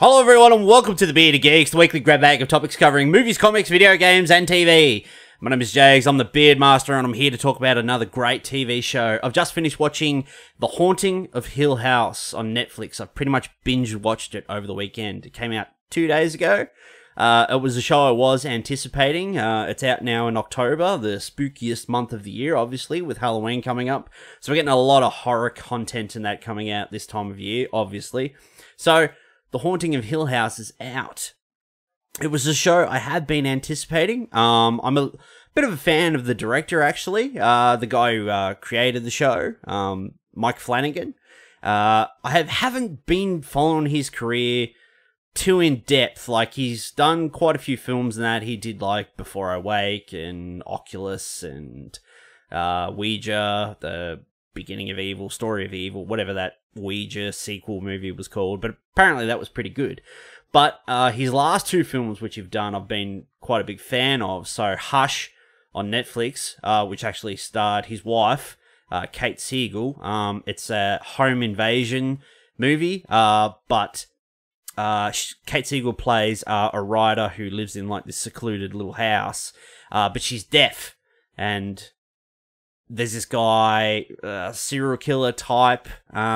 Hello everyone and welcome to the Bearded Geeks, the weekly grab bag of topics covering movies, comics, video games and TV. My name is Jages, I'm the Beard Master and I'm here to talk about another great TV show. I've just finished watching The Haunting of Hill House on Netflix. I've pretty much binge watched it over the weekend. It came out 2 days ago. It was a show I was anticipating. It's out now in October, the spookiest month of the year, obviously, with Halloween coming up. So we're getting a lot of horror content in that coming out this time of year, obviously. So, The Haunting of Hill House is out. It was a show I had been anticipating. I'm a bit of a fan of the director, actually. The guy who created the show, Mike Flanagan. I haven't been following his career too in depth. Like, he's done quite a few films and that. He did like Before I Wake and Oculus and Ouija, the Beginning of Evil, Story of Evil, whatever that Ouija sequel movie was called. But apparently that was pretty good. But his last two films which he's done, I've been quite a big fan of. So Hush on Netflix, which actually starred his wife, Kate Siegel. It's a home invasion movie, but Kate Siegel plays a writer who lives in like this secluded little house, but she's deaf, and there's this guy, serial killer type.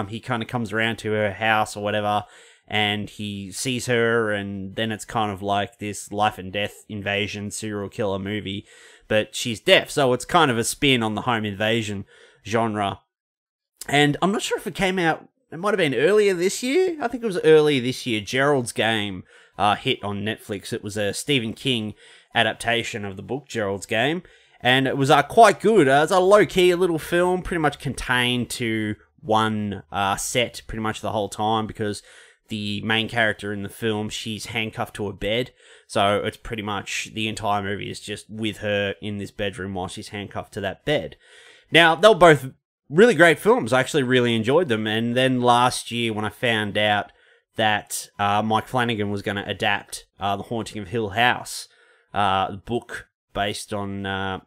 He kind of comes around to her house or whatever, and he sees her, and then it's kind of like this life and death invasion serial killer movie, but she's deaf, so it's kind of a spin on the home invasion genre. And I'm not sure if it came out. It might have been earlier this year. I think it was earlier this year. Gerald's Game hit on Netflix. It was a Stephen King adaptation of the book Gerald's Game. And it was quite good. It's a low-key little film, pretty much contained to one set pretty much the whole time, because the main character in the film, she's handcuffed to a bed. So it's pretty much the entire movie is just with her in this bedroom while she's handcuffed to that bed. Now, they were both really great films. I actually really enjoyed them. And then last year, when I found out that Mike Flanagan was going to adapt The Haunting of Hill House, the book based on,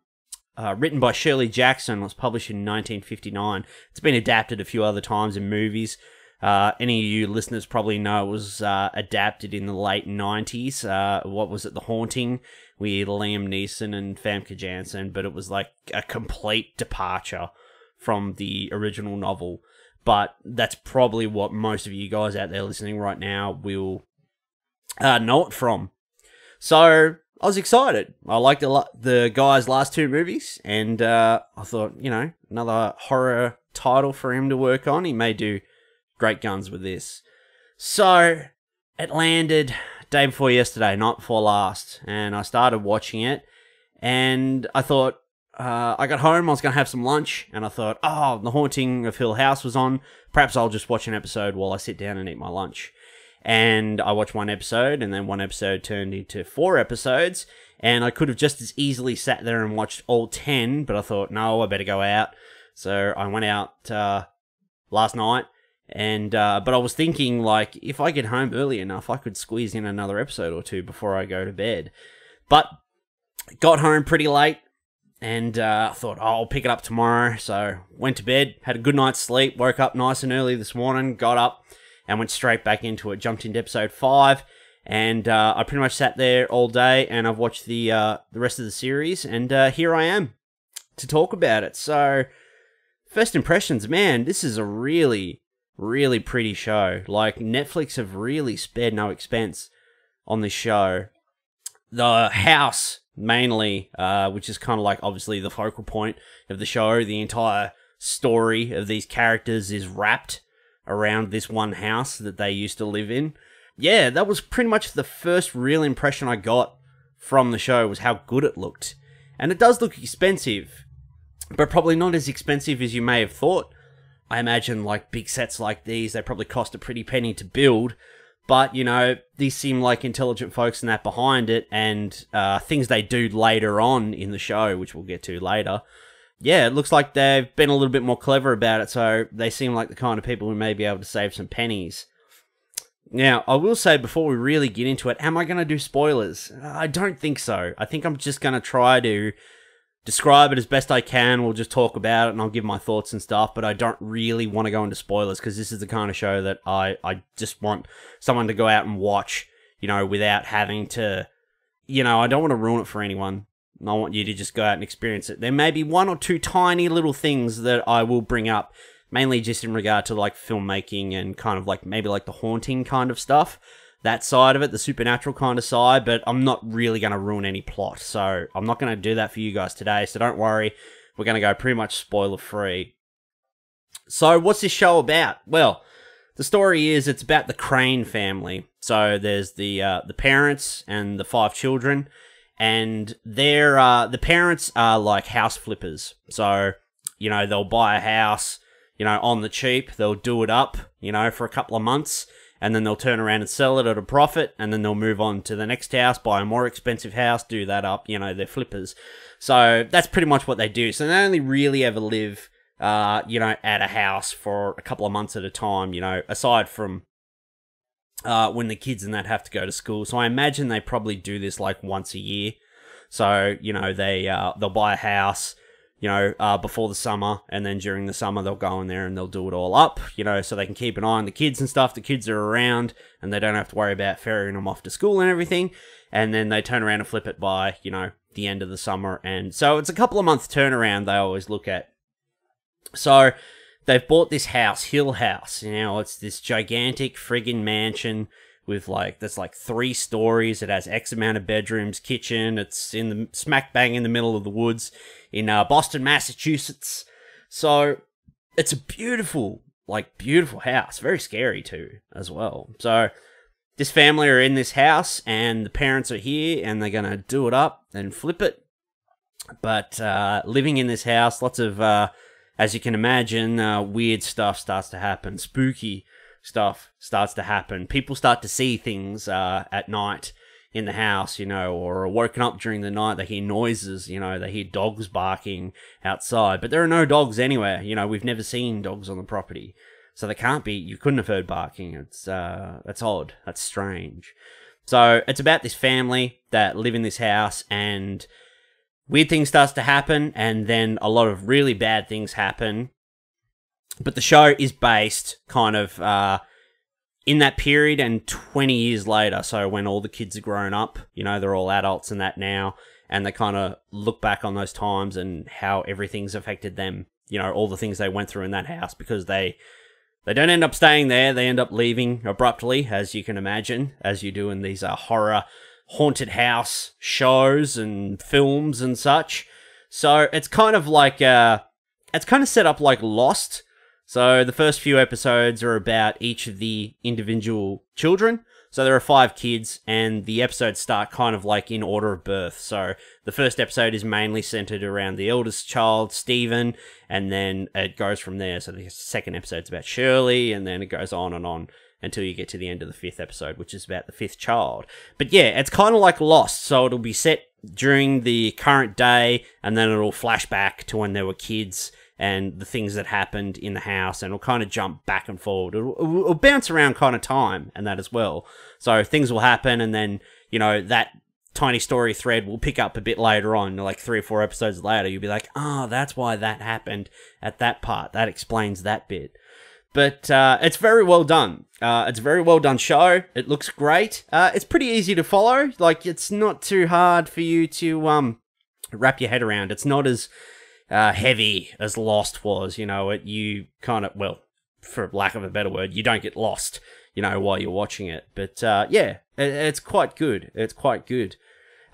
written by Shirley Jackson, was published in 1959. It's been adapted a few other times in movies. Any of you listeners probably know it was adapted in the late 90s. What was it? The Haunting, with Liam Neeson and Famke Janssen. But it was like a complete departure from the original novel, but that's probably what most of you guys out there listening right now will know it from. So I was excited. I liked the guy's last two movies, and I thought, you know, another horror title for him to work on. He may do great guns with this. So it landed day before yesterday, night before last, and I started watching it, and I thought, I got home, I was going to have some lunch, and I thought, oh, The Haunting of Hill House was on. Perhaps I'll just watch an episode while I sit down and eat my lunch. And I watched one episode, and then one episode turned into 4 episodes, and I could have just as easily sat there and watched all 10, but I thought, no, I better go out. So I went out last night, and but I was thinking, like, if I get home early enough, I could squeeze in another episode or two before I go to bed. But got home pretty late, and thought, oh, I'll pick it up tomorrow. So went to bed, had a good night's sleep, woke up nice and early this morning, got up and went straight back into it, jumped into episode 5, and I pretty much sat there all day, and I've watched the rest of the series, and here I am to talk about it. So first impressions, man, this is a really, really pretty show. Like, Netflix have really spared no expense on this show. The house, mainly, which is kind of like obviously the focal point of the show. The entire story of these characters is wrapped around this one house that they used to live in. Yeah, that was pretty much the first real impression I got from the show, was how good it looked. And it does look expensive, but probably not as expensive as you may have thought. I imagine, like, big sets like these, they probably cost a pretty penny to build. But, you know, these seem like intelligent folks and that behind it, and things they do later on in the show, which we'll get to later. Yeah, it looks like they've been a little bit more clever about it, so they seem like the kind of people who may be able to save some pennies. Now, I will say before we really get into it, am I going to do spoilers? I don't think so. I think I'm just going to try to describe it as best I can. We'll just talk about it and I'll give my thoughts and stuff, but I don't really want to go into spoilers because this is the kind of show that I just want someone to go out and watch, you know, without having to, you know, I don't want to ruin it for anyone. I want you to just go out and experience it. There may be one or two tiny little things that I will bring up, mainly just in regard to like filmmaking and kind of like maybe like the haunting kind of stuff, that side of it, the supernatural kind of side, but I'm not really going to ruin any plot. So I'm not going to do that for you guys today. So don't worry. We're going to go pretty much spoiler free. So what's this show about? Well, the story is it's about the Crane family. So there's the parents and the 5 children. And they're, the parents are like house flippers. So, you know, they'll buy a house, you know, on the cheap. They'll do it up, you know, for a couple of months. And then they'll turn around and sell it at a profit. And then they'll move on to the next house, buy a more expensive house, do that up. You know, they're flippers. So that's pretty much what they do. So they only really ever live, you know, at a house for a couple of months at a time, you know, aside from when the kids and that have to go to school. So I imagine they probably do this like once a year. So, you know, they'll buy a house, you know, before the summer, and then during the summer they'll go in there and they'll do it all up, you know, so they can keep an eye on the kids and stuff. The kids are around and they don't have to worry about ferrying them off to school and everything. And then they turn around and flip it by, you know, the end of the summer. And so it's a couple of months turnaround they always look at. So they've bought this house, Hill House. You know, it's this gigantic friggin' mansion with that's like 3 stories. It has X amount of bedrooms, kitchen. It's in the smack bang in the middle of the woods in Boston, Massachusetts. So it's a beautiful, beautiful house. Very scary too, as well. So this family are in this house and the parents are here and they're going to do it up and flip it. But living in this house, lots of, as you can imagine, weird stuff starts to happen. Spooky stuff starts to happen. People start to see things at night in the house, you know, or are woken up during the night. They hear noises, you know, they hear dogs barking outside. But there are no dogs anywhere. You know, we've never seen dogs on the property. So they can't be, you couldn't have heard barking. It's that's odd. That's strange. So it's about this family that live in this house and weird things starts to happen, and then a lot of really bad things happen. But the show is based kind of in that period and 20 years later. So when all the kids are grown up, you know, they're all adults and that now, and they kind of look back on those times and how everything's affected them. You know, all the things they went through in that house, because they don't end up staying there. They end up leaving abruptly, as you can imagine, as you do in these horror haunted house shows and films and such. So it's kind of like it's kind of set up like Lost. So the first few episodes are about each of the individual children. So there are 5 kids and the episodes start kind of like in order of birth. So the first episode is mainly centered around the eldest child, Stephen, and then it goes from there. So the second episode's about Shirley, and then it goes on until you get to the end of the 5th episode, which is about the 5th child. But yeah, it's kind of like Lost. So it'll be set during the current day, and then it'll flash back to when they were kids and the things that happened in the house, and it'll kind of jump back and forward. It'll bounce around kind of time and that as well. So things will happen, and then, you know, that tiny story thread will pick up a bit later on, like 3 or 4 episodes later. You'll be like, oh, that's why that happened at that part. That explains that bit. But it's very well done. It's a very well done show. It looks great. It's pretty easy to follow. Like, it's not too hard for you to wrap your head around. It's not as heavy as Lost was. You know, you kind of, well, for lack of a better word, you don't get lost, you know, while you're watching it. But yeah, it's quite good. It's quite good.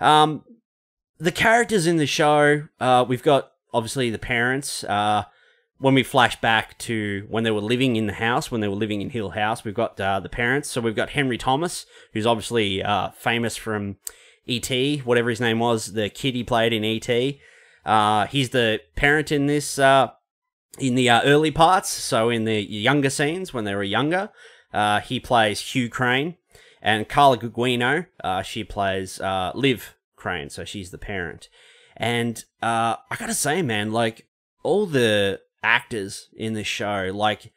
The characters in the show, we've got obviously the parents. When we flash back to when they were living in the house, when they were living in Hill House, we've got the parents. So we've got Henry Thomas, who's obviously famous from E.T., whatever his name was, the kid he played in E.T. He's the parent in this, in the early parts, so in the younger scenes, when they were younger. He plays Hugh Crane. And Carla Gugino, she plays Liv Crane, so she's the parent. And I gotta say, man, like, all the actors in this show, like,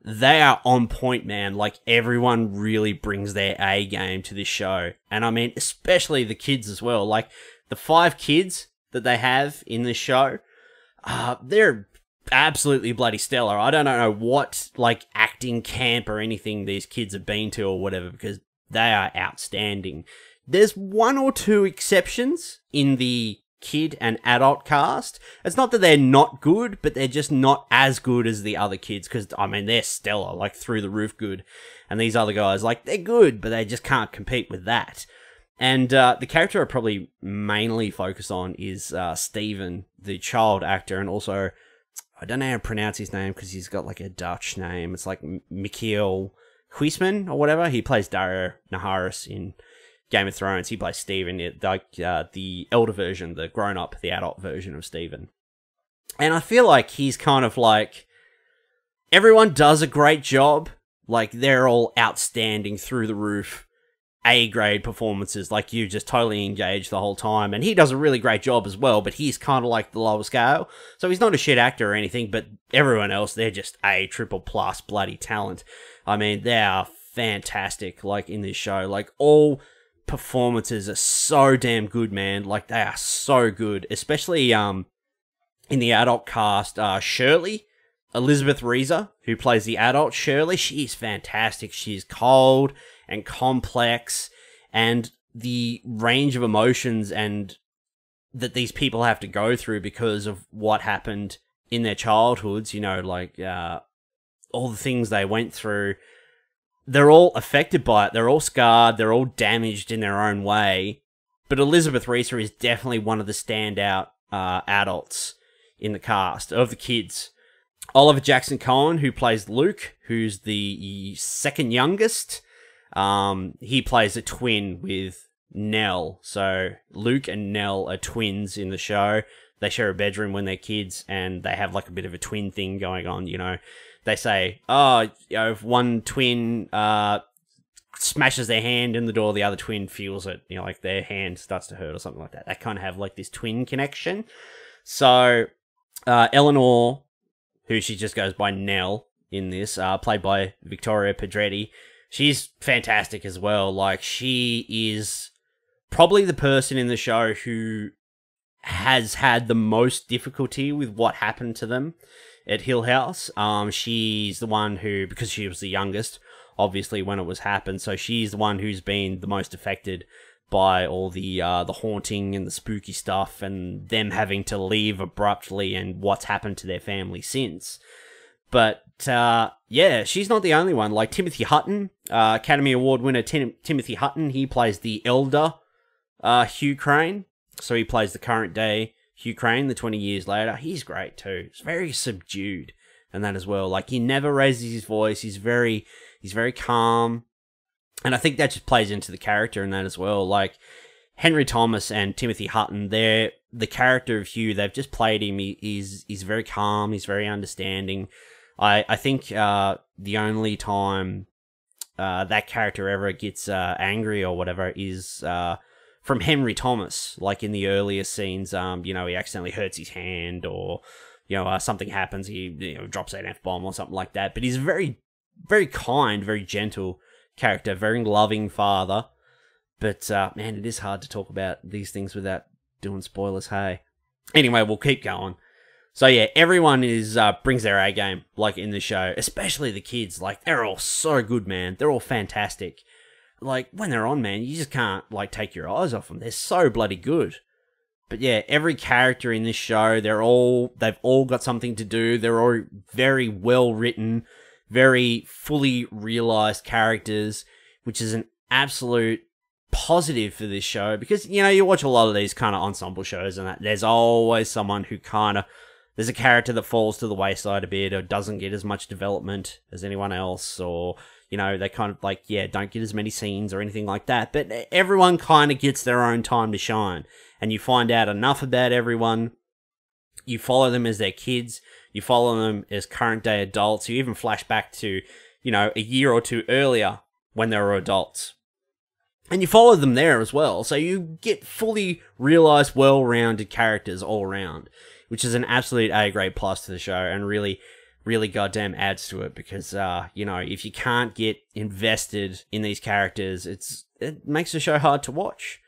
they are on point, man. Like, everyone really brings their A game to this show. And I mean, especially the kids as well. Like, the 5 kids, that they have in this show, they're absolutely bloody stellar. I don't know what, like, acting camp or anything these kids have been to or whatever, because they are outstanding. There's one or two exceptions in the kid and adult cast. It's not that they're not good, but they're just not as good as the other kids, because, I mean, they're stellar, like, through the roof good. And these other guys, like, they're good, but they just can't compete with that. And the character I probably mainly focus on is Steven, the child actor, and also, I don't know how to pronounce his name because he's got like a Dutch name. It's like Michiel Huisman or whatever. He plays Dario Naharis in Game of Thrones. He plays Steven, like the elder version, the grown-up, the adult version of Steven. And I feel like he's kind of like, everyone does a great job. Like, they're all outstanding through the roof. A-grade performances, like, you just totally engaged the whole time, and he does a really great job as well, but he's kind of like the lower scale, so he's not a shit actor or anything, but everyone else, they're just A triple plus bloody talent. I mean, they are fantastic, like, in this show. Like, all performances are so damn good, man. Like, they are so good, especially in the adult cast. Shirley, Elizabeth Reeser, who plays the adult Shirley, she's fantastic. She's cold and complex, and the range of emotions and that these people have to go through because of what happened in their childhoods, you know, like all the things they went through, they're all affected by it. They're all scarred. They're all damaged in their own way. But Elizabeth Reeser is definitely one of the standout adults in the cast of the kids. Oliver Jackson-Cohen, who plays Luke, who's the second youngest. He plays a twin with Nell. So Luke and Nell are twins in the show. They share a bedroom when they're kids, and they have like a bit of a twin thing going on, you know. They say, oh, you know, if one twin smashes their hand in the door, the other twin feels it, you know, like their hand starts to hurt or something like that. They kind of have like this twin connection. So Eleanor, who she just goes by Nell in this, played by Victoria Pedretti, she's fantastic as well. Like, she is probably the person in the show who has had the most difficulty with what happened to them at Hill House. She's the one who, because she was the youngest, obviously, when it was happened, so she's the one who's been the most affected by all the haunting and the spooky stuff, and them having to leave abruptly, and what's happened to their family since. But, yeah, she's not the only one. Like, Timothy Hutton, Academy Award winner Timothy Hutton, he plays the elder Hugh Crane. So he plays the current day Hugh Crane, the 20 years later. He's great, too. He's very subdued and that as well. Like, he never raises his voice. He's very calm. And I think that just plays into the character and that as well. Like, Henry Thomas and Timothy Hutton, they're the character of Hugh. They've just played him. He's very calm. He's very understanding. I think the only time that character ever gets angry or whatever is from Henry Thomas. Like, in the earlier scenes, you know, he accidentally hurts his hand, or, you know, something happens, he drops an F-bomb or something like that. But he's very, very kind, very gentle character, very loving father. But, man, it is hard to talk about these things without doing spoilers, hey? Anyway, we'll keep going. So, yeah, everyone brings their A game, like, in the show. Especially the kids. Like, they're all so good, man. They're all fantastic. Like, when they're on, man, you just can't, like, take your eyes off them. They're so bloody good. But, yeah, every character in this show, they've all got something to do. They're all very well-written, very fully realised characters, which is an absolute positive for this show. Because, you know, you watch a lot of these kind of ensemble shows, and there's always someone who kind of, there's a character that falls to the wayside a bit, or doesn't get as much development as anyone else, or, you know, they kind of, like, yeah, don't get as many scenes or anything like that. But everyone kind of gets their own time to shine. And you find out enough about everyone. You follow them as their kids. You follow them as current day adults. You even flash back to, you know, a year or two earlier when they were adults. And you follow them there as well. So you get fully realised, well-rounded characters all around, which is an absolute A-grade plus to the show, and really, really goddamn adds to it. Because, you know, if you can't get invested in these characters, it makes the show hard to watch.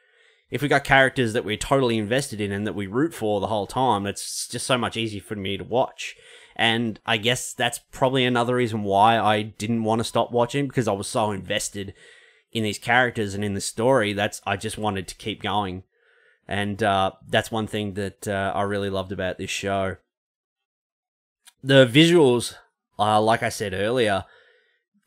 if we got characters that we're totally invested in and that we root for the whole time, it's just so much easier for me to watch. And I guess that's probably another reason why I didn't want to stop watching, because I was so invested in these characters and in the story. I just wanted to keep going. And that's one thing that I really loved about this show. The visuals, like I said earlier,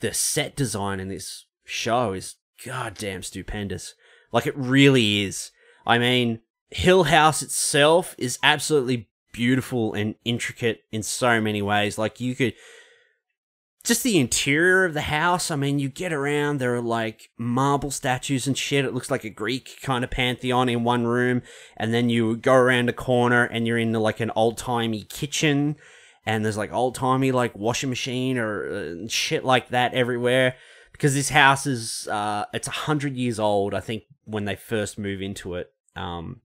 the set design in this show is goddamn stupendous. Like, it really is. I mean, Hill House itself is absolutely beautiful and intricate in so many ways. Like, you could... Just the interior of the house, I mean, you get around, there are like marble statues and shit. It looks like a Greek kind of pantheon in one room. And then you go around a corner and you're in like an old-timey kitchen. And there's like old-timey like washing machine or shit like that everywhere. Because this house is, it's 100 years old, I think, when they first move into it. In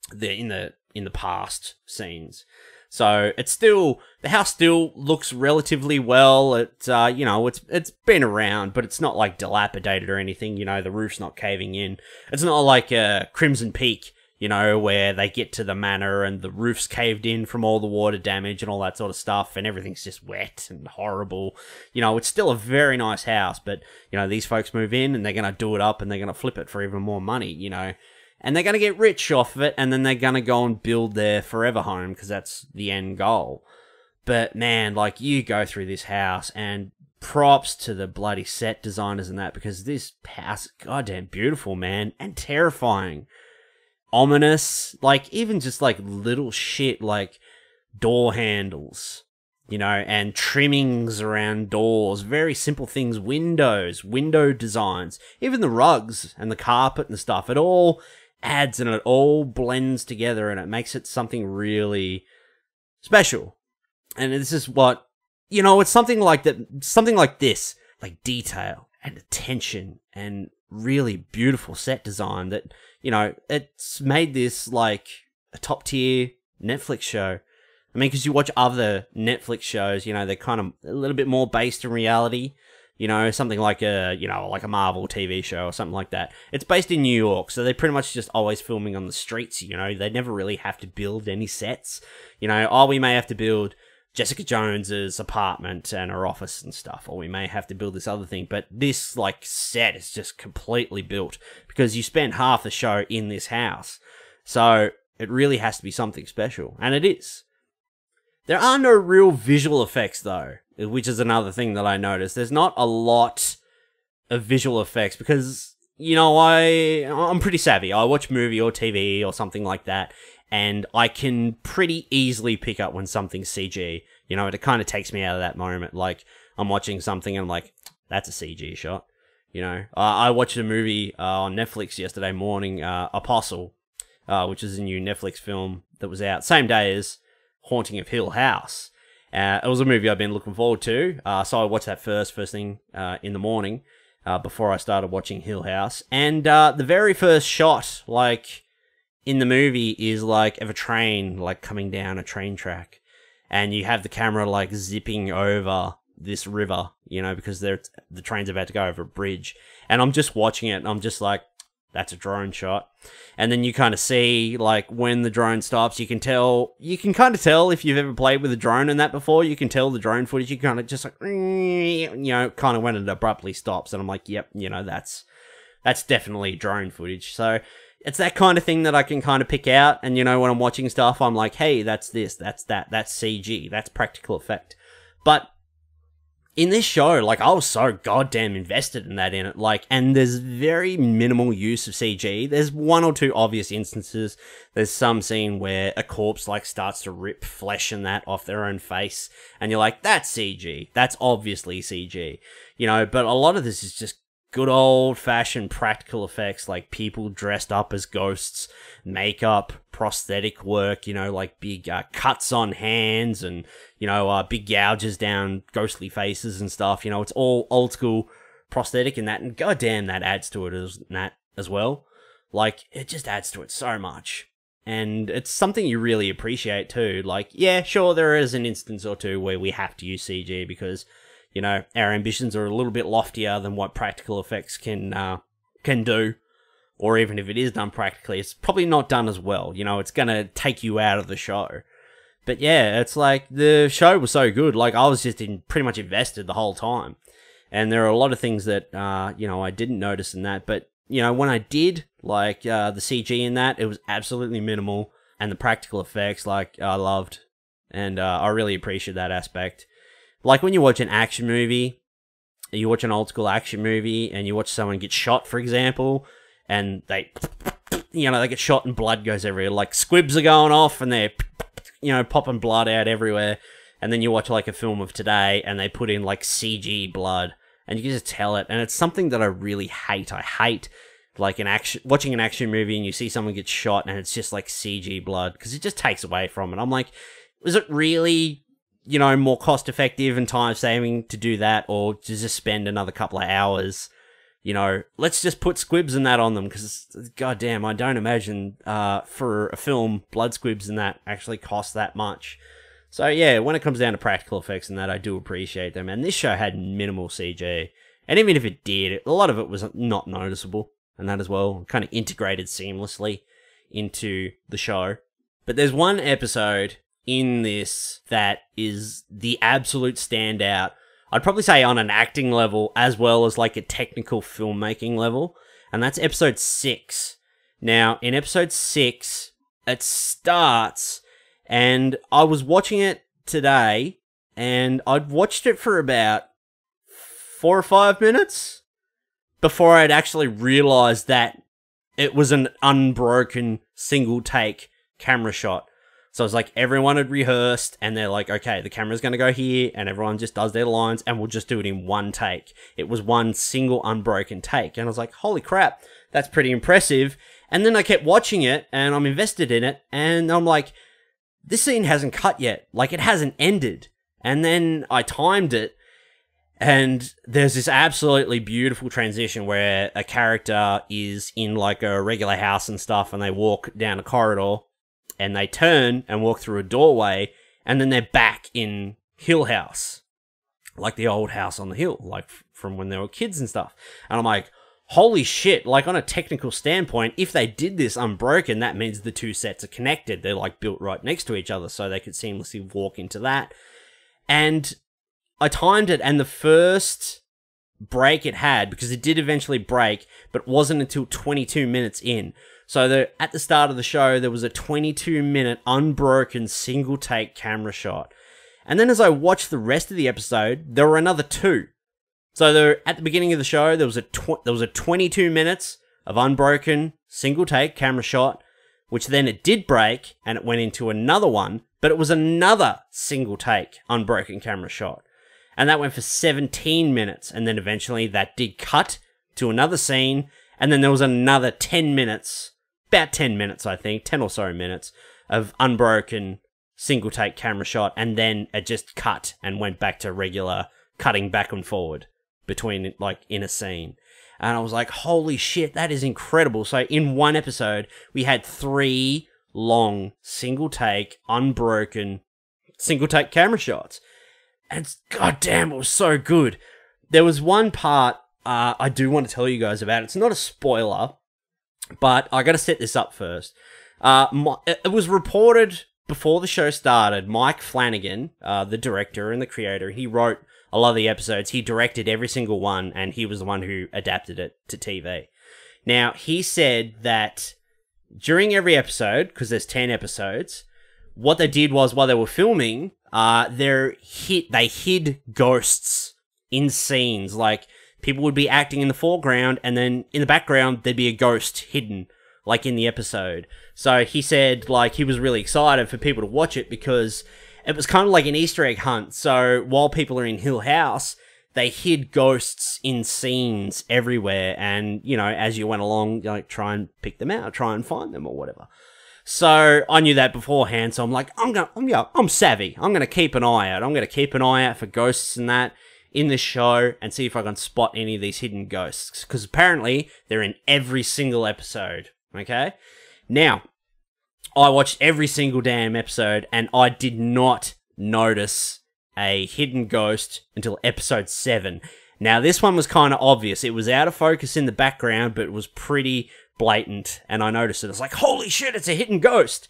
the past scenes. So it's still, the house still looks relatively well. It's it's been around, but it's not like dilapidated or anything. The roof's not caving in. It's not like Crimson Peak, where they get to the manor and the roof's caved in from all the water damage and all that sort of stuff, and everything's just wet and horrible. It's still a very nice house, but these folks move in and they're gonna do it up and they're gonna flip it for even more money. And they're going to get rich off of it, and then they're going to go and build their forever home, because that's the end goal. But, man, like, you go through this house, and props to the bloody set designers and that, because this house is goddamn beautiful, man, and terrifying. Ominous, like, even just, like, little shit, like door handles, and trimmings around doors, very simple things, windows, window designs, even the rugs and the carpet and stuff, it all adds and it all blends together and it makes it something really special. And this is what, it's something like that, something like this, like detail and attention and really beautiful set design that, it's made this like a top tier Netflix show. I mean, because you watch other Netflix shows, they're kind of a little bit more based in reality. Something like like a Marvel TV show or something like that. It's based in New York, so they're pretty much just always filming on the streets, They never really have to build any sets. We may have to build Jessica Jones's apartment and her office and stuff, or we may have to build this other thing, but this, like, set is just completely built, because you spend half the show in this house. So, it really has to be something special, and it is. There are no real visual effects, though, which is another thing that I noticed. There's not a lot of visual effects because, I'm pretty savvy. I watch movie or TV or something like that, and I can pretty easily pick up when something's CG. It kind of takes me out of that moment. Like, I'm watching something and I'm like, that's a CG shot. I watched a movie on Netflix yesterday morning, Apostle, which is a new Netflix film that was out same day as Haunting of Hill House. It was a movie I've been looking forward to, so I watched that first thing in the morning before I started watching Hill House. And the very first shot, like, in the movie is, like, of a train, like, coming down a train track. And you have the camera, like, zipping over this river, because the train's about to go over a bridge. And I'm just watching it, and I'm just like, that's a drone shot. And then you kind of see, like, when the drone stops, you can kind of tell if you've ever played with a drone and that before, you can tell the drone footage, you kind of just like, kind of when it abruptly stops. And I'm like, yep, that's definitely drone footage. So it's that kind of thing that I can kind of pick out. And, when I'm watching stuff, I'm like, hey, that's this, that's that, that's CG, that's practical effect. But in this show, like, I was so goddamn invested in it, like, and there's very minimal use of CG. There's one or two obvious instances. There's some scene where a corpse, like, starts to rip flesh and that off their own face, and you're like, that's CG. That's obviously CG. But a lot of this is just good old-fashioned practical effects, like people dressed up as ghosts, makeup, prosthetic work, like big cuts on hands and, big gouges down ghostly faces and stuff. It's all old-school prosthetic and that, and goddamn, that adds to it as well. Like, it just adds to it so much. And it's something you really appreciate too. Like, yeah, sure, there is an instance or two where we have to use CG because, our ambitions are a little bit loftier than what practical effects can do. or even if it is done practically, it's probably not done as well. You know, it's going to take you out of the show. But yeah, it's like the show was so good. Like I was just pretty much invested the whole time. And there are a lot of things that, you know, I didn't notice in that. But, you know, when I did, like the CG in that, it was absolutely minimal. And the practical effects, like, I loved. And I really appreciate that aspect. Like when you watch an action movie, you watch an old school action movie, and you watch someone get shot, for example, and they, you know, they get shot and blood goes everywhere. Like squibs are going off and they're, you know, popping blood out everywhere. And then you watch like a film of today and they put in like CG blood and you can just tell it. And it's something that I really hate. I hate like watching an action movie and you see someone get shot and it's just like CG blood because it just takes away from it. I'm like, is it really, you know, more cost effective and time saving to do that, or to just spend another couple of hours? You know, let's just put squibs and that on them, because goddamn, I don't imagine for a film blood squibs and that actually cost that much. So yeah, when it comes down to practical effects and that, I do appreciate them. And this show had minimal CG, and even if it did, a lot of it was not noticeable, and that as well, kind of integrated seamlessly into the show. But there's one episode in this that is the absolute standout. I'd probably say on an acting level as well as like a technical filmmaking level, and that's episode 6. Now, in episode 6, it starts, and I was watching it today, and I'd watched it for about 4 or 5 minutes before I'd actually realised that it was an unbroken single take camera shot. So it's like everyone had rehearsed and they're like, okay, the camera's going to go here, and everyone just does their lines and we'll just do it in one take. It was one single unbroken take. And I was like, holy crap, that's pretty impressive. And then I kept watching it and I'm invested in it, and I'm like, this scene hasn't cut yet. Like, it hasn't ended. And then I timed it, and there's this absolutely beautiful transition where a character is in like a regular house and stuff, and they walk down a corridor, and they turn and walk through a doorway, and then they're back in Hill House. Like the old house on the hill, like from when they were kids and stuff. And I'm like, holy shit, like on a technical standpoint, if they did this unbroken, that means the two sets are connected. They're like built right next to each other, so they could seamlessly walk into that. And I timed it, and the first break it had, because it did eventually break, but it wasn't until 22 minutes in. So at the start of the show, there was a 22-minute unbroken single-take camera shot. And then as I watched the rest of the episode, there were another 2. So at the beginning of the show, there was a 22 minutes of unbroken single-take camera shot, which then it did break, and it went into another one, but it was another single-take unbroken camera shot. And that went for 17 minutes, and then eventually that did cut to another scene, and then there was another 10 minutes, about 10 minutes, I think, 10 or so minutes, of unbroken single-take camera shot, and then it just cut and went back to regular cutting back and forward between, like, in a scene. And I was like, holy shit, that is incredible. So in one episode, we had 3 long single-take, unbroken single-take camera shots. And goddamn, it was so good. There was one part I do want to tell you guys about. It's not a spoiler, but I got to set this up first. It was reported before the show started. Mike Flanagan, the director and the creator, he wrote a lot of the episodes. He directed every single one, and he was the one who adapted it to TV. Now, he said that during every episode, because there's 10 episodes, what they did was, while they were filming, they hid ghosts in scenes. Like, people would be acting in the foreground, and then in the background, there'd be a ghost hidden, like in the episode. So he said, like, he was really excited for people to watch it because it was kind of like an Easter egg hunt. So while people are in Hill House, they hid ghosts in scenes everywhere. And, you know, as you went along, like, try and pick them out, try and find them or whatever. So I knew that beforehand. So I'm like, I'm savvy. I'm going to keep an eye out. I'm going to keep an eye out for ghosts and that in this show and see if I can spot any of these hidden ghosts. Because apparently they're in every single episode. Okay? Now, I watched every single damn episode and I did not notice a hidden ghost until episode 7. Now, this one was kind of obvious. It was out of focus in the background, but it was pretty blatant, and I noticed it. It's like, holy shit, it's a hidden ghost.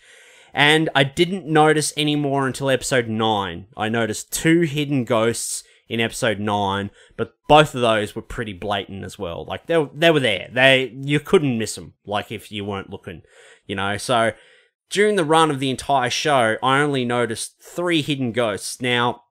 And I didn't notice any more until episode 9. I noticed 2 hidden ghosts in episode 9, but both of those were pretty blatant as well. Like, they were there. You couldn't miss them, like, if you weren't looking, you know. So, during the run of the entire show, I only noticed 3 hidden ghosts. Now,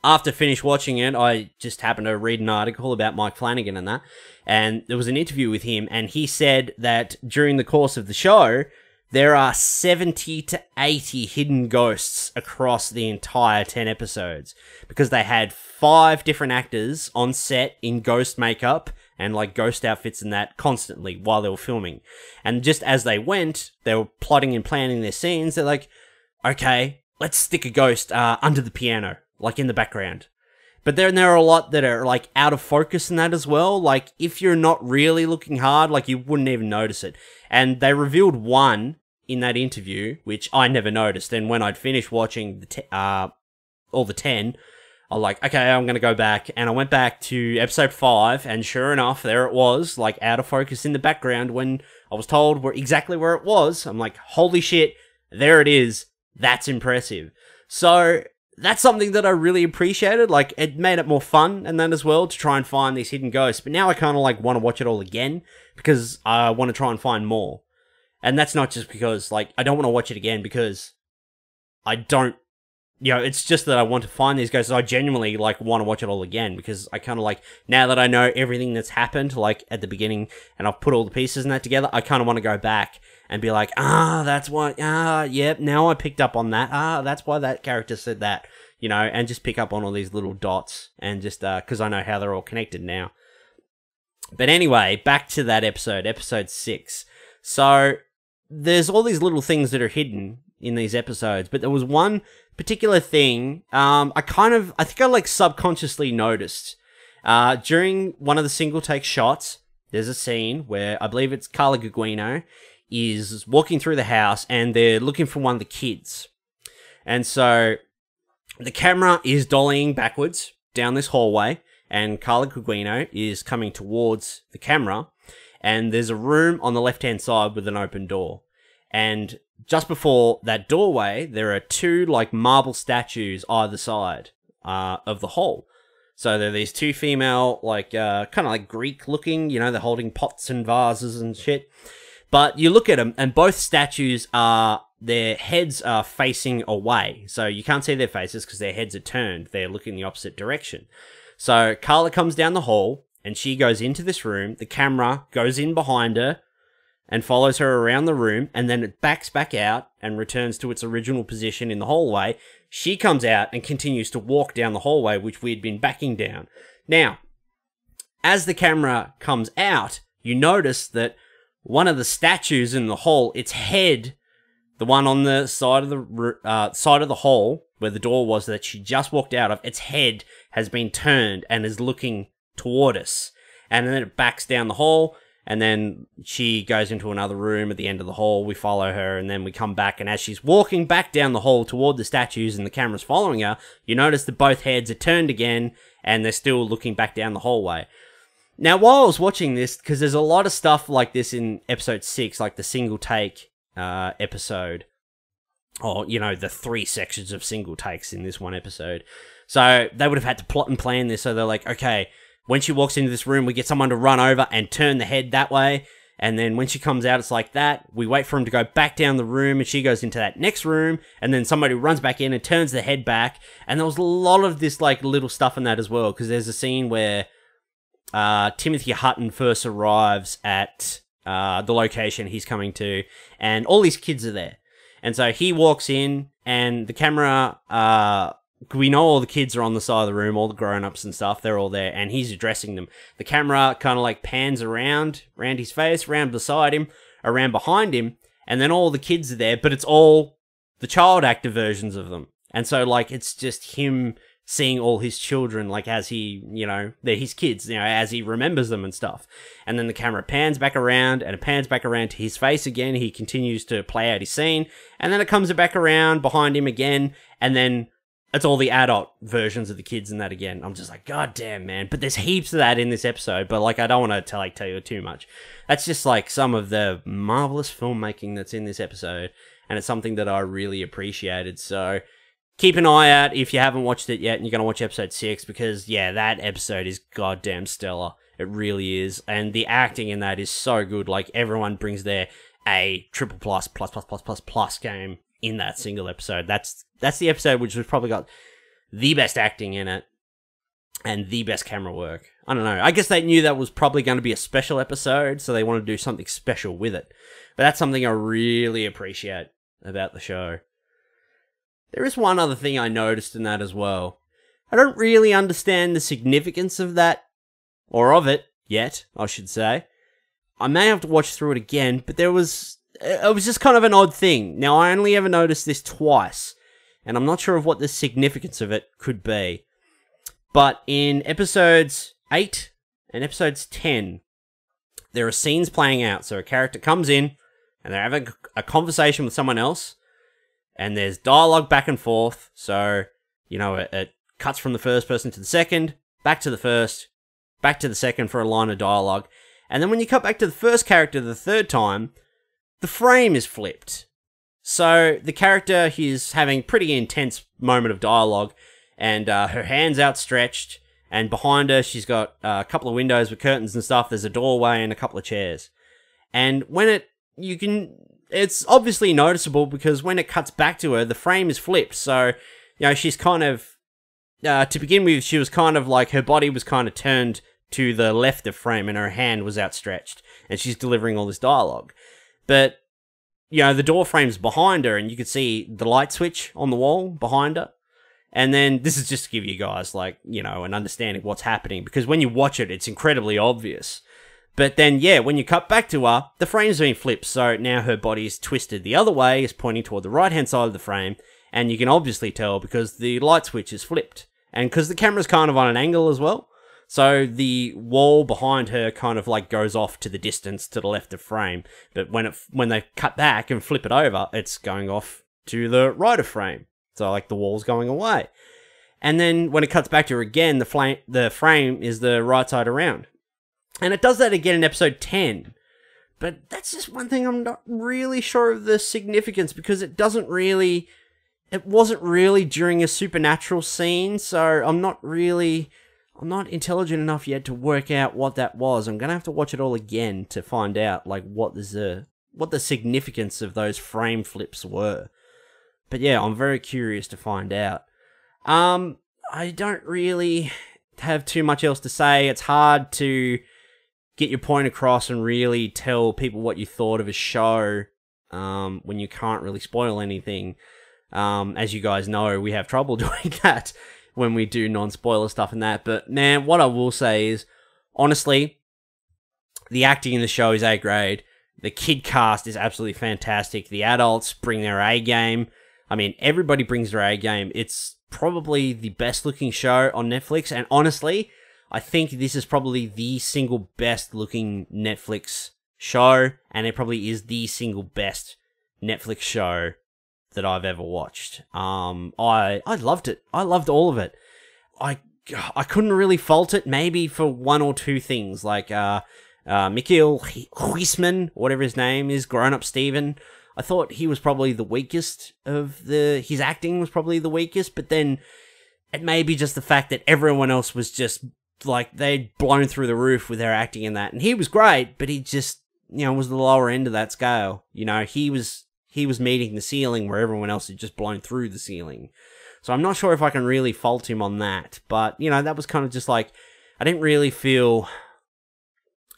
after finished watching it, I just happened to read an article about Mike Flanagan and that, and there was an interview with him, and he said that during the course of the show, there are 70 to 80 hidden ghosts across the entire 10 episodes, because they had 5 different actors on set in ghost makeup and like ghost outfits and that constantly while they were filming. And just as they went, they were plotting and planning their scenes. They're like, okay, let's stick a ghost under the piano, like in the background. But then there are a lot that are like out of focus in that as well. Like if you're not really looking hard, like you wouldn't even notice it. And they revealed one in that interview, which I never noticed. And when I'd finished watching all the 10, I was like, okay, I'm going to go back. And I went back to episode 5, and sure enough, there it was, like out of focus in the background when I was told exactly where it was. I'm like, holy shit, there it is. That's impressive. So that's something that I really appreciated. Like, it made it more fun and that as well to try and find these hidden ghosts. But now I kind of like want to watch it all again because I want to try and find more. And that's not just because, like, I don't want to watch it again because I don't, you know, it's just that I want to find these ghosts. I genuinely, like, want to watch it all again because I kind of, like, now that I know everything that's happened, like, at the beginning, and I've put all the pieces and that together, I kind of want to go back and be like, that's why, yep, now I picked up on that. That's why that character said that, you know, and just pick up on all these little dots and just, because I know how they're all connected now. But anyway, back to that episode 6. So there's all these little things that are hidden in these episodes, but there was one particular thing I think I like subconsciously noticed. During one of the single take shots, there's a scene where I believe it's Carla Gugino is walking through the house and they're looking for one of the kids. And so the camera is dollying backwards down this hallway, and Carla Gugino is coming towards the camera. And there's a room on the left-hand side with an open door. And just before that doorway, there are 2, like, marble statues either side of the hole. So there are these 2 female, like, kind of like Greek-looking, you know, they're holding pots and vases and shit. But you look at them, and both statues their heads are facing away. So you can't see their faces because their heads are turned. They're looking the opposite direction. So Carla comes down the hall, and she goes into this room. The camera goes in behind her and follows her around the room, and then it backs back out and returns to its original position in the hallway. She comes out and continues to walk down the hallway, which we'd been backing down. Now, as the camera comes out, you notice that one of the statues in the hall, its head, the one on the side of the hall where the door was that she just walked out of, its head has been turned and is looking toward us. And then it backs down the hall, and then she goes into another room at the end of the hall. We follow her, and then we come back, and as she's walking back down the hall toward the statues and the camera's following her, you notice that both heads are turned again, and they're still looking back down the hallway. Now, while I was watching this, because there's a lot of stuff like this in episode 6, like the single take episode, or, you know, the 3 sections of single takes in this one episode. So they would have had to plot and plan this, so they're like, okay, when she walks into this room, we get someone to run over and turn the head that way. And then when she comes out, it's like that. We wait for him to go back down the room, and she goes into that next room. And then somebody runs back in and turns the head back. And there was a lot of this, like, little stuff in that as well. Because there's a scene where Timothy Hutton first arrives at the location he's coming to. And all these kids are there. And so he walks in, and the camera... we know all the kids are on the side of the room, all the grown-ups and stuff, they're all there, and he's addressing them. The camera kind of like pans around his face, around beside him, around behind him, and then all the kids are there, but it's all the child actor versions of them. And so, like, it's just him seeing all his children, like, as he, you know, they're his kids, you know, as he remembers them and stuff. And then the camera pans back around, and it pans back around to his face again. He continues to play out his scene, and then it comes back around behind him again, and then it's all the adult versions of the kids in that again. I'm just like, God damn, man. But there's heaps of that in this episode. But like, I don't want to tell you too much. That's just like some of the marvelous filmmaking that's in this episode, and it's something that I really appreciated. So keep an eye out if you haven't watched it yet, and you're gonna watch episode 6, because yeah, that episode is goddamn stellar. It really is, and the acting in that is so good. Like, everyone brings their A triple plus game in that single episode. That's the episode which has probably got the best acting in it and the best camera work. I don't know. I guess they knew that was probably going to be a special episode, so they wanted to do something special with it. But that's something I really appreciate about the show. There is one other thing I noticed in that as well. I don't really understand the significance of that, or of it, yet, I should say. I may have to watch through it again, but it was just kind of an odd thing. Now, I only ever noticed this twice, and I'm not sure of what the significance of it could be. But in episodes 8 and episodes 10, there are scenes playing out. So a character comes in, and they're having a conversation with someone else, and there's dialogue back and forth. So, you know, it cuts from the first person to the second, back to the first, back to the second for a line of dialogue. And then when you cut back to the first character the third time, the frame is flipped. So the character, he's having a pretty intense moment of dialogue, and her hand's outstretched, and behind her she's got a couple of windows with curtains and stuff. There's a doorway and a couple of chairs. And when it's obviously noticeable, because when it cuts back to her, the frame is flipped. So, you know, she's kind of, to begin with, she was kind of like, her body was kind of turned to the left of frame, and her hand was outstretched, and she's delivering all this dialogue. But, you know, the door frame's behind her, and you can see the light switch on the wall behind her. And then, this is just to give you guys, like, you know, an understanding of what's happening, because when you watch it, it's incredibly obvious. But then, yeah, when you cut back to her, the frame's been flipped, so now her body is twisted the other way, is pointing toward the right-hand side of the frame, and you can obviously tell because the light switch is flipped. And because the camera's kind of on an angle as well, so the wall behind her kind of like goes off to the distance to the left of frame. But when they cut back and flip it over, it's going off to the right of frame. So like the wall's going away. And then when it cuts back to her again, the frame is the right side around. And it does that again in episode 10. But that's just one thing I'm not really sure of the significance, because it wasn't really during a supernatural scene, so I'm not intelligent enough yet to work out what that was. I'm gonna have to watch it all again to find out like what the significance of those frame flips were. But yeah, I'm very curious to find out. I don't really have too much else to say. It's hard to get your point across and really tell people what you thought of a show when you can't really spoil anything. As you guys know, we have trouble doing that when we do non-spoiler stuff and that. But man, what I will say is, honestly, the acting in the show is A-grade. The kid cast is absolutely fantastic. The adults bring their A-game. I mean, everybody brings their A-game. It's probably the best-looking show on Netflix. And honestly, I think this is probably the single best-looking Netflix show. And it probably is the single best Netflix show that I've ever watched. I loved it. I loved all of it. I couldn't really fault it, maybe for one or two things, like Mikhail Huisman, whatever his name is, Grown-Up Steven. I thought he was probably the weakest of his acting was probably the weakest, but then it may be just the fact that everyone else was just, like, they'd blown through the roof with their acting in that. And he was great, but he just, you know, was the lower end of that scale. You know, he was meeting the ceiling where everyone else had just blown through the ceiling. So I'm not sure if I can really fault him on that. But, you know, that was kind of just like, I didn't really feel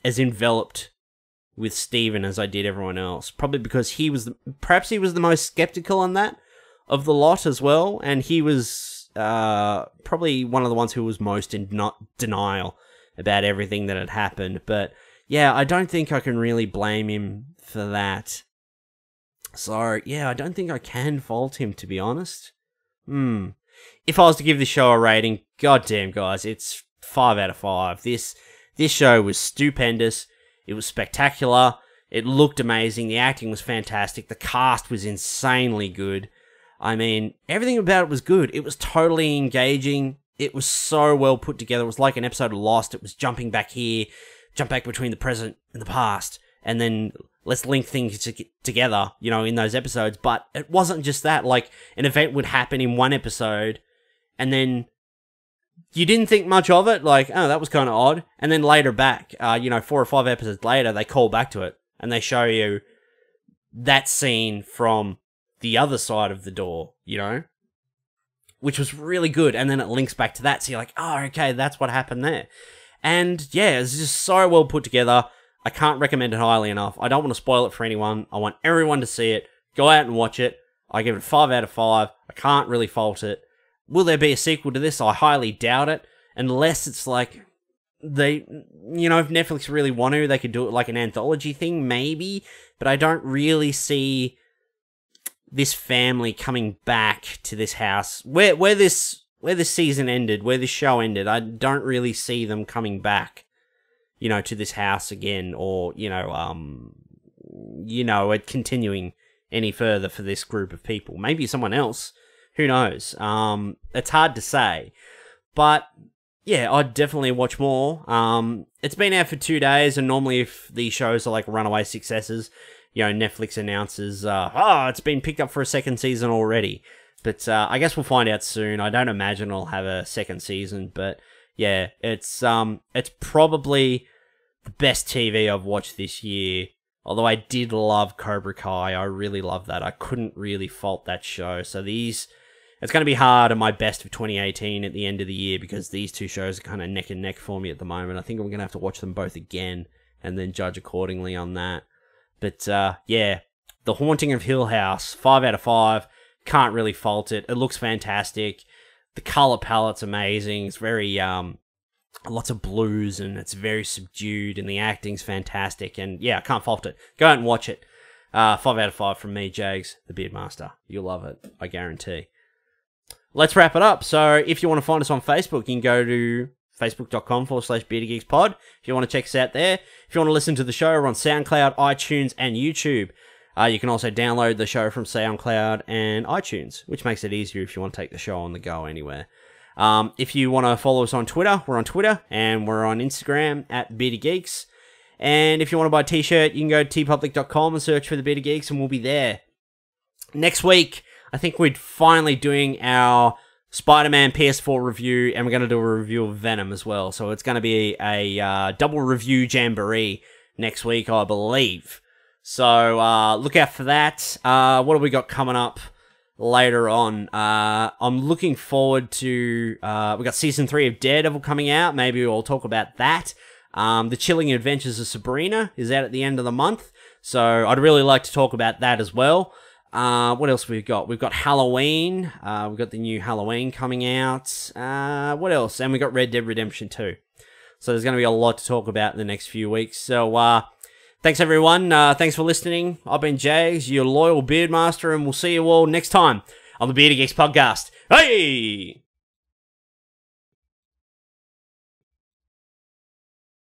as enveloped with Steven as I did everyone else. Probably because perhaps he was the most skeptical on that of the lot as well. And he was probably one of the ones who was most in denial about everything that had happened. But yeah, I don't think I can really blame him for that. So, yeah, I don't think I can fault him, to be honest. If I was to give this show a rating, goddamn, guys, it's 5 out of 5. This show was stupendous. It was spectacular. It looked amazing. The acting was fantastic. The cast was insanely good. I mean, everything about it was good. It was totally engaging. It was so well put together. It was like an episode of Lost. It was jumping back here, jump back between the present and the past, and then let's link things together, you know, in those episodes. But it wasn't just that. Like, an event would happen in one episode, and then you didn't think much of it. Like, oh, that was kind of odd. And then later back, 4 or 5 episodes later, they call back to it, and they show you that scene from the other side of the door, you know? Which was really good, and then it links back to that, so you're like, oh, okay, that's what happened there. And yeah, it's just so well put together. I can't recommend it highly enough. I don't want to spoil it for anyone. I want everyone to see it. Go out and watch it. I give it 5 out of 5. I can't really fault it. Will there be a sequel to this? I highly doubt it. Unless it's like, if Netflix really want to, they could do it like an anthology thing, maybe. But I don't really see this family coming back to this house. Where this season ended, where this show ended, I don't really see them coming back, to this house again, or, it continuing any further for this group of people. Maybe someone else. Who knows? It's hard to say. But, yeah, I'd definitely watch more. It's been out for 2 days, and normally if these shows are like runaway successes, Netflix announces, it's been picked up for a second season already. But I guess we'll find out soon. I don't imagine it'll have a second season, but yeah, it's probably the best TV I've watched this year. Although I did love Cobra Kai. I really love that. I couldn't really fault that show. So it's going to be hard on my best of 2018 at the end of the year, because these two shows are kind of neck and neck for me at the moment. I think I'm going to have to watch them both again and then judge accordingly on that. But yeah, The Haunting of Hill House, 5 out of 5. Can't really fault it. It looks fantastic. The color palette's amazing. It's very lots of blues, and it's very subdued, and the acting's fantastic. And yeah, I can't fault it. Go out and watch it. 5 out of 5 from me, Jags, the Beardmaster. You'll love it, I guarantee. Let's wrap it up. So if you want to find us on Facebook, you can go to facebook.com/BeardedGeeksPod. If you want to check us out there. If you want to listen to the show, we're on SoundCloud, iTunes, and YouTube. You can also download the show from SoundCloud and iTunes, which makes it easier if you want to take the show on the go anywhere. If you want to follow us on Twitter, we're on Twitter, and we're on Instagram at Bearded Geeks. And if you want to buy a t-shirt, you can go to tpublic.com and search for the Bearded Geeks, and we'll be there. Next week, I think we're finally doing our Spider-Man PS4 review, and we're going to do a review of Venom as well. So it's going to be a double review jamboree next week, I believe. So look out for that. What have we got coming up later on? I'm looking forward to... we got Season 3 of Daredevil coming out. Maybe we'll talk about that. The Chilling Adventures of Sabrina is out at the end of the month. So I'd really like to talk about that as well. What else we've got? We've got Halloween. We've got the new Halloween coming out. What else? And we've got Red Dead Redemption 2. So there's going to be a lot to talk about in the next few weeks. So thanks, everyone. Thanks for listening. I've been Jags, your loyal Beardmaster, and we'll see you all next time on the Bearded Geeks Podcast. Hey!